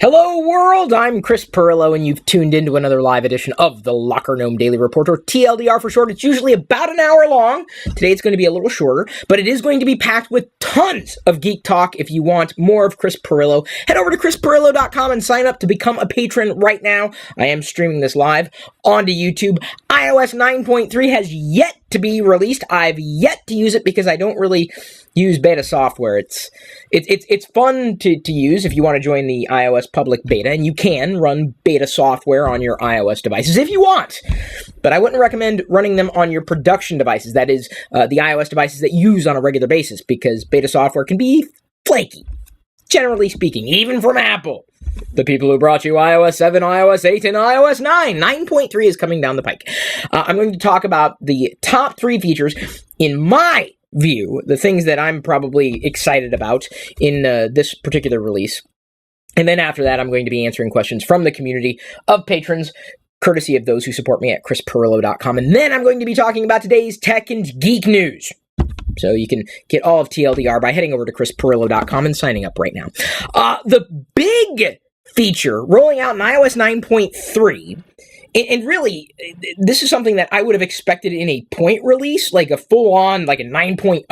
Hello world, I'm Chris Pirillo, and you've tuned into another live edition of the Locker Gnome Daily Report, or TLDR for short. It's usually about an hour long. Today it's going to be a little shorter, but it is going to be packed with tons of geek talk. If you want more of Chris Pirillo, head over to chrispirillo.com and sign up to become a patron right now. I am streaming this live onto YouTube. iOS 9.3 has yet to be released. I've yet to use it because I don't really use beta software. It's fun to use if you want to join the iOS public beta, and you can run beta software on your iOS devices if you want. But I wouldn't recommend running them on your production devices, that is, the iOS devices that you use on a regular basis, because beta software can be flaky, generally speaking, even from Apple. The people who brought you iOS 7, iOS 8, and iOS 9. 9.3 is coming down the pike. I'm going to talk about the top 3 features in my view, the things that I'm probably excited about in this particular release. And then after that, I'm going to be answering questions from the community of patrons, courtesy of those who support me at chrispirillo.com. And then I'm going to be talking about today's tech and geek news. So you can get all of TLDR by heading over to chrispirillo.com and signing up right now. The big feature rolling out in iOS 9.3, and really, this is something that I would have expected in a point release, like a full-on, like a 9.0,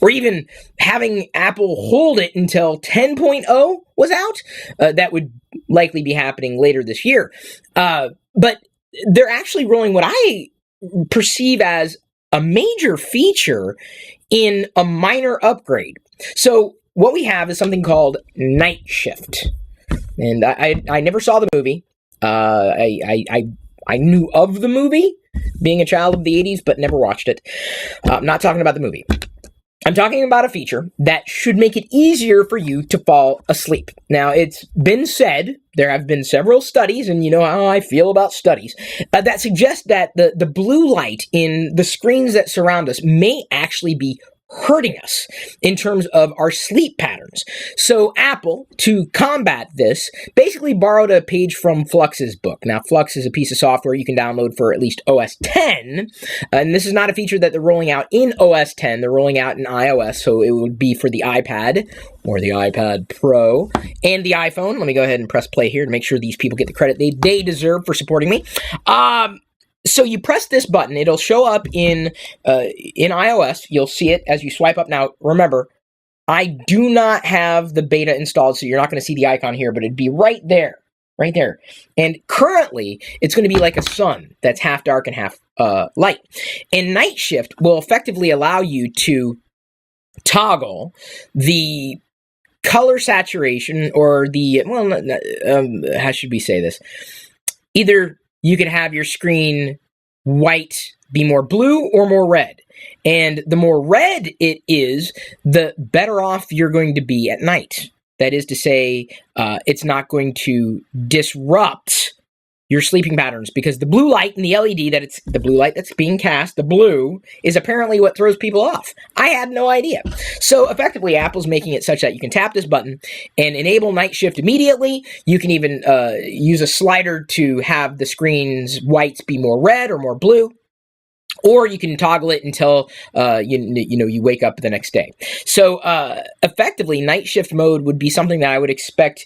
or even having Apple hold it until 10.0 was out. That would likely be happening later this year. But they're actually rolling what I perceive as a major feature in a minor upgrade. So what we have is something called Night Shift. And I never saw the movie. I knew of the movie, being a child of the 80s, but never watched it. I'm not talking about the movie. I'm talking about a feature that should make it easier for you to fall asleep. Now, it's been said, there have been several studies, and you know how I feel about studies, that suggest that the blue light in the screens that surround us may actually be hurting us in terms of our sleep patterns. So Apple, to combat this, basically borrowed a page from Flux's book. Now, Flux is a piece of software you can download for at least OS 10, and this is not a feature that they're rolling out in OS 10. They're rolling out in iOS, so it would be for the iPad or the iPad Pro and the iPhone. Let me go ahead and press play here to make sure these people get the credit they deserve for supporting me. So you press this button, it'll show up in iOS. You'll see it as you swipe up. Now, remember, I do not have the beta installed, so you're not going to see the icon here, but it'd be right there. And currently, it's going to be like a sun that's half dark and half light. And Night Shift will effectively allow you to toggle the color saturation, or the, how should we say this? Either you can have your screen white be more blue or more red. And the more red it is, the better off you're going to be at night. That is to say, it's not going to disrupt your sleeping patterns, because the blue light in the LED, the blue light that's being cast, the blue, is apparently what throws people off. I had no idea. So effectively, Apple's making it such that you can tap this button and enable Night Shift immediately. You can even use a slider to have the screen's whites be more red or more blue. Or you can toggle it until you wake up the next day. So effectively, Night Shift mode would be something that I would expect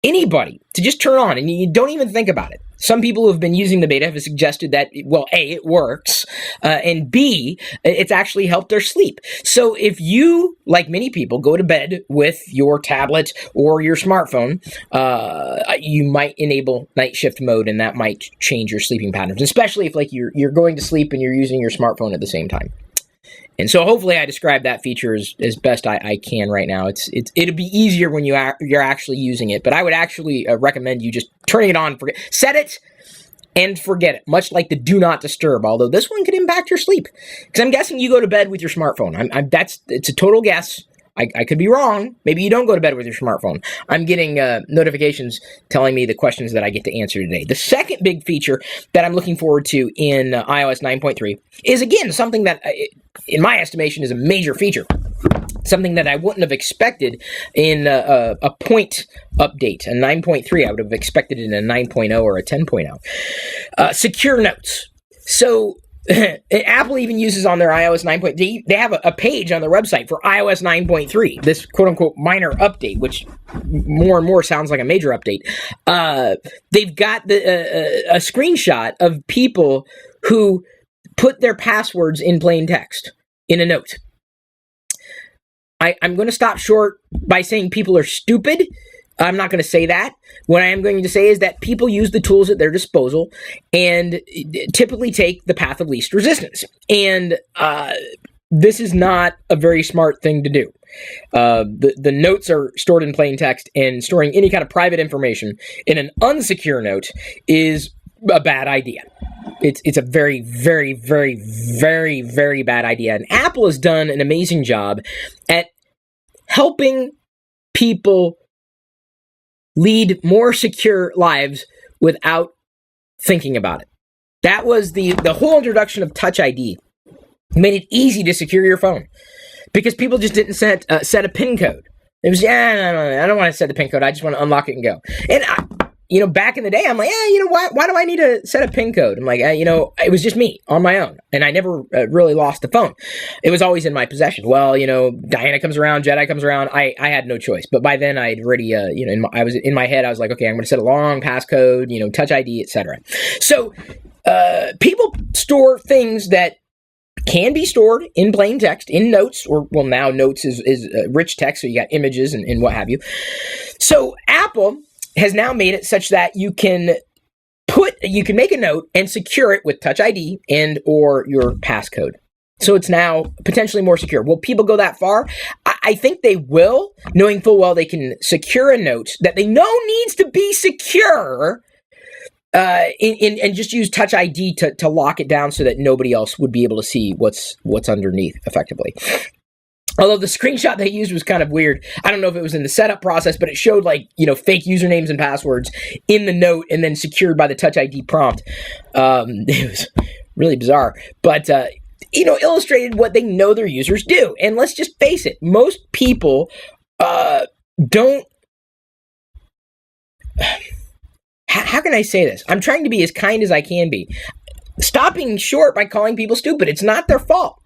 anybody to just turn on, and you don't even think about it. Some people who have been using the beta have suggested that, well, A, it works, and B, it's actually helped their sleep. So if you, like many people, go to bed with your tablet or your smartphone, you might enable Night Shift mode, and that might change your sleeping patterns, especially if you're going to sleep and you're using your smartphone at the same time. And so hopefully I described that feature as best I can right now. It'll be easier when you're actually using it, but I would actually recommend you just turning it on, set it, and forget it, much like the do not disturb, although this one could impact your sleep. Because I'm guessing you go to bed with your smartphone. It's a total guess. I could be wrong. Maybe you don't go to bed with your smartphone. I'm getting notifications telling me the questions that I get to answer today. The second big feature that I'm looking forward to in iOS 9.3 is, again, something that, in my estimation, is a major feature. Something that I wouldn't have expected in a point update, a 9.3. I would have expected it in a 9.0 or a 10.0. Secure Notes. So Apple even uses on their iOS 9. They have a page on their website for iOS 9.3, this quote-unquote minor update, which more and more sounds like a major update. They've got a screenshot of people who put their passwords in plain text in a note. I'm going to stop short by saying people are stupid. I'm not going to say that. What I am going to say is that people use the tools at their disposal and typically take the path of least resistance. And this is not a very smart thing to do. The notes are stored in plain text, and storing any kind of private information in an unsecure note is a bad idea. It's a very, very, very, very, very bad idea. And Apple has done an amazing job at helping people lead more secure lives without thinking about it. That was the whole introduction of Touch ID. Made it easy to secure your phone because people just didn't set a PIN code. It was, no, I don't want to set the PIN code. I just want to unlock it and go. And back in the day, I'm like, why do I need to set a PIN code? I'm like, it was just me on my own, and I never really lost the phone. It was always in my possession. Well, Diana comes around, Jedi comes around. I had no choice. But by then, I'd already, I was in my head. I was like, okay, I'm going to set a long passcode, Touch ID, etc. So people store things that can be stored in plain text, in notes, or, well, now notes is rich text, so you got images and what have you. So Apple has now made it such that you can make a note and secure it with Touch ID and or your passcode. So it's now potentially more secure. Will people go that far? I think they will, knowing full well they can secure a note that they know needs to be secure, and just use Touch ID to lock it down so that nobody else would be able to see what's underneath effectively. Although the screenshot they used was kind of weird. I don't know if it was in the setup process, but it showed fake usernames and passwords in the note and then secured by the Touch ID prompt. It was really bizarre, but illustrated what they know their users do. And let's just face it, most people don't. How can I say this? I'm trying to be as kind as I can be. Stopping short by calling people stupid. It's not their fault.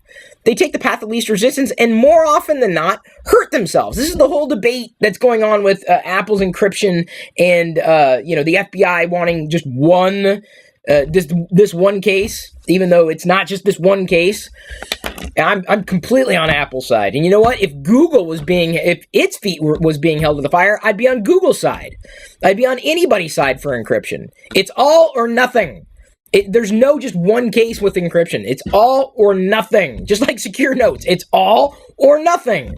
They take the path of least resistance and more often than not hurt themselves. This is the whole debate that's going on with Apple's encryption and the FBI wanting just one this one case, even though it's not just this one case. I'm completely on Apple's side. And you know what? If its feet was being held to the fire, I'd be on Google's side. I'd be on anybody's side for encryption. It's all or nothing. There's no just one case with encryption. It's all or nothing. Just like secure notes. It's all or nothing.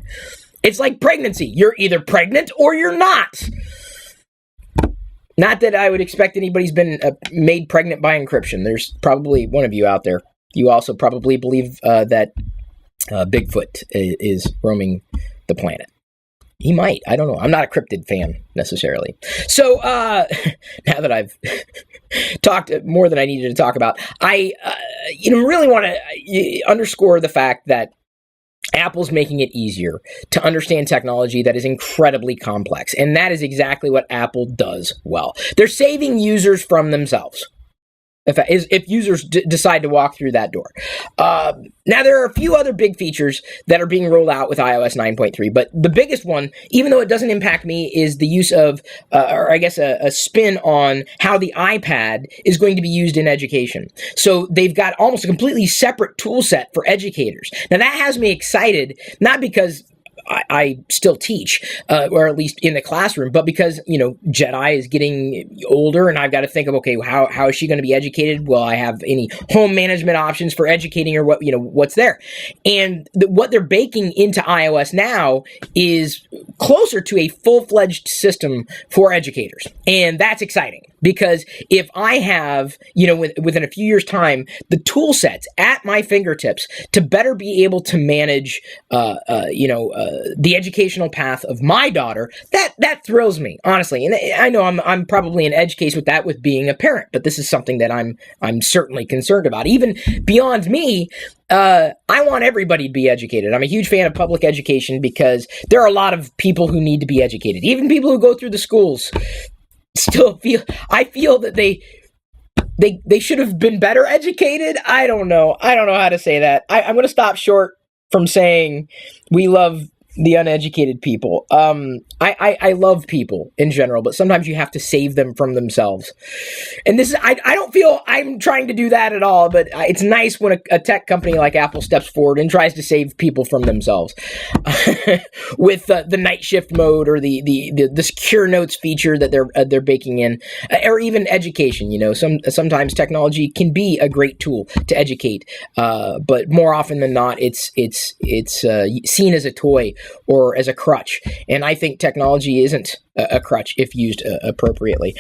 It's like pregnancy. You're either pregnant or you're not. Not that I would expect anybody's been made pregnant by encryption. There's probably one of you out there. You also probably believe that Bigfoot is roaming the planet. He might. I don't know. I'm not a cryptid fan necessarily. So now that I've talked more than I needed to talk about, I really want to underscore the fact that Apple's making it easier to understand technology that is incredibly complex. And that is exactly what Apple does well. They're saving users from themselves. If users decide to walk through that door. Now, there are a few other big features that are being rolled out with iOS 9.3, but the biggest one, even though it doesn't impact me, is the use of, a spin on how the iPad is going to be used in education. So they've got almost a completely separate tool set for educators. Now, that has me excited, not because I still teach, or at least in the classroom, but because, Jedi is getting older and I've got to think of, okay, how is she going to be educated? Will I have any home management options for educating her? What's there? And what they're baking into iOS now is closer to a full-fledged system for educators. And that's exciting because if I have, within a few years' time, the tool sets at my fingertips to better be able to manage, the educational path of my daughter, that thrills me, honestly. And I know I'm probably an edge case with being a parent, but this is something that I'm certainly concerned about. Even beyond me, I want everybody to be educated. I'm a huge fan of public education because there are a lot of people who need to be educated. Even people who go through the schools I feel that they they should have been better educated. I don't know how to say that. I'm going to stop short from saying we love the uneducated people. I love people in general, but sometimes you have to save them from themselves. And this is, I don't feel I'm trying to do that at all, but it's nice when a tech company like Apple steps forward and tries to save people from themselves with the night shift mode or the secure notes feature that they're baking in, or even education. Sometimes technology can be a great tool to educate, but more often than not, it's seen as a toy or as a crutch. And I think technology isn't a crutch if used appropriately.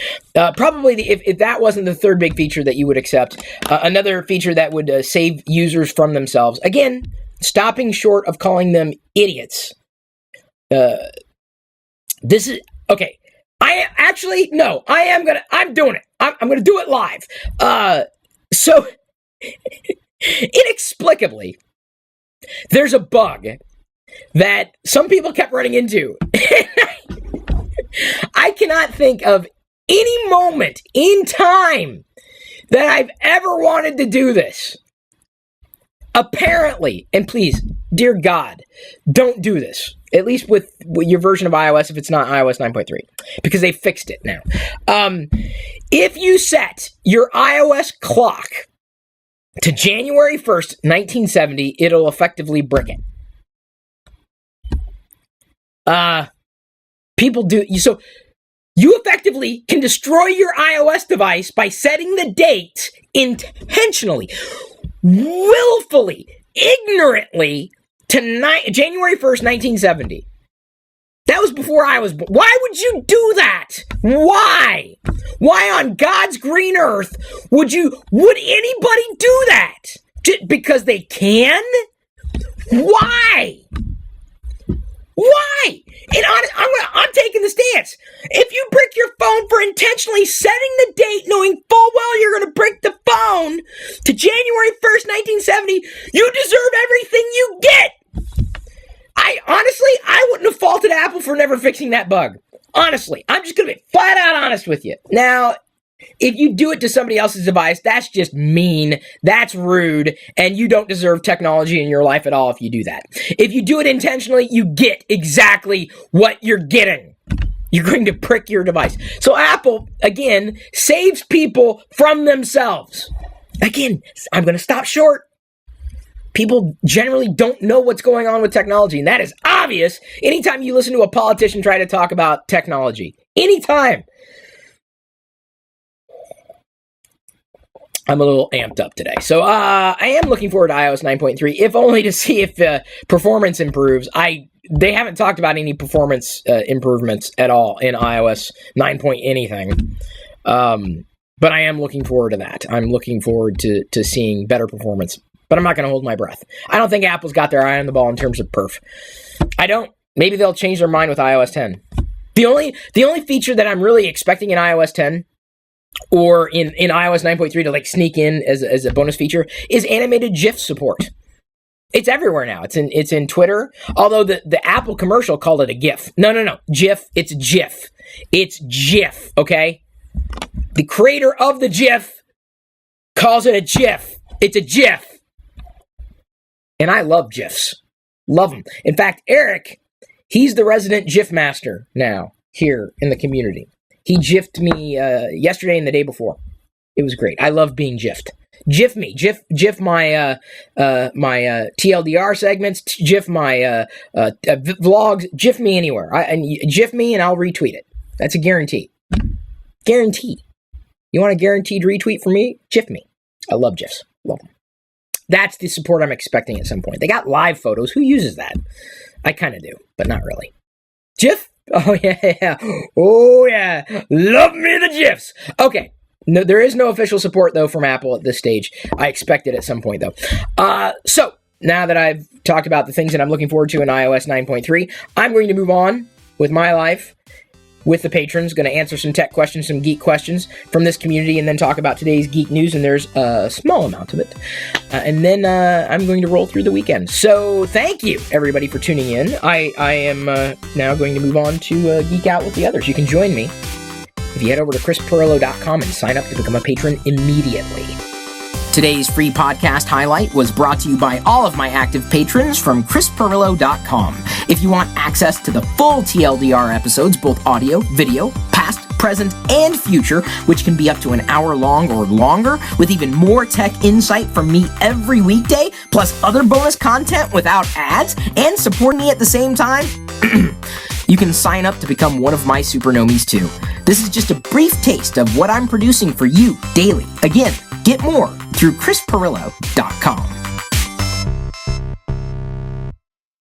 Probably if that wasn't the third big feature that you would accept, another feature that would save users from themselves, again, stopping short of calling them idiots. This is okay. I'm doing it. I'm gonna do it live. So inexplicably, there's a bug that some people kept running into. I cannot think of any moment in time that I've ever wanted to do this. Apparently, and please, dear God, don't do this. At least with your version of iOS, if it's not iOS 9.3, because they fixed it now. If you set your iOS clock to January 1st, 1970, it'll effectively brick it. People do so. You effectively can destroy your iOS device by setting the date intentionally, willfully, ignorantly to January 1st, 1970. That was before I was born. Why would you do that? Why? Why on God's green earth would anybody do that? Just because they can? Why? Why? And I'm taking the stance. If you brick your phone for intentionally setting the date, knowing full well you're going to break the phone to January 1st, 1970, you deserve everything you get. I wouldn't have faulted Apple for never fixing that bug. Honestly, I'm just going to be flat out honest with you. Now, if you do it to somebody else's device, that's just mean, that's rude, and you don't deserve technology in your life at all if you do that. If you do it intentionally, you get exactly what you're getting. You're going to prick your device. So Apple, again, saves people from themselves. Again, I'm going to stop short. People generally don't know what's going on with technology, and that is obvious anytime you listen to a politician try to talk about technology. Anytime. I'm a little amped up today. So I am looking forward to iOS 9.3, if only to see if performance improves. They haven't talked about any performance improvements at all in iOS 9 point anything. But I am looking forward to that. I'm looking forward to seeing better performance. But I'm not going to hold my breath. I don't think Apple's got their eye on the ball in terms of perf. I don't. Maybe they'll change their mind with iOS 10. The only feature that I'm really expecting in iOS 10 or in iOS 9.3 to like sneak in as a bonus feature is animated GIF support. It's everywhere now. It's in Twitter. Although the Apple commercial called it a GIF. No. GIF. It's GIF. It's GIF. Okay. The creator of the GIF calls it a GIF. It's a GIF. And I love GIFs. Love them. In fact, Eric, he's the resident GIF master now here in the community. He GIFed me yesterday and the day before. It was great. I love being GIFed. GIF me. GIF my my TLDR segments. GIF my vlogs. GIF me anywhere. GIF me and I'll retweet it. That's a guarantee. Guarantee. You want a guaranteed retweet from me? GIF me. I love GIFs. Love them. That's the support I'm expecting at some point. They got live photos. Who uses that? I kind of do, but not really. GIF? Oh, yeah. Oh, yeah. Love me the GIFs. Okay. No, there is no official support, though, from Apple at this stage. I expect it at some point, though. So, now that I've talked about the things that I'm looking forward to in iOS 9.3, I'm going to move on with my life with the patrons. Going to answer some tech questions, some geek questions from this community, and then talk about today's geek news, and there's a small amount of it. And then I'm going to roll through the weekend. So thank you, everybody, for tuning in. I am now going to move on to geek out with the others. You can join me if you head over to chrisperillo.com and sign up to become a patron immediately. Today's free podcast highlight was brought to you by all of my active patrons from chrisperillo.com. If you want access to the full TLDR episodes, both audio, video, past, present, and future, which can be up to an hour long or longer, with even more tech insight from me every weekday, plus other bonus content without ads, and support me at the same time, you can sign up to become one of my supernomies too. This is just a brief taste of what I'm producing for you daily. Again, get more through chrisperillo.com.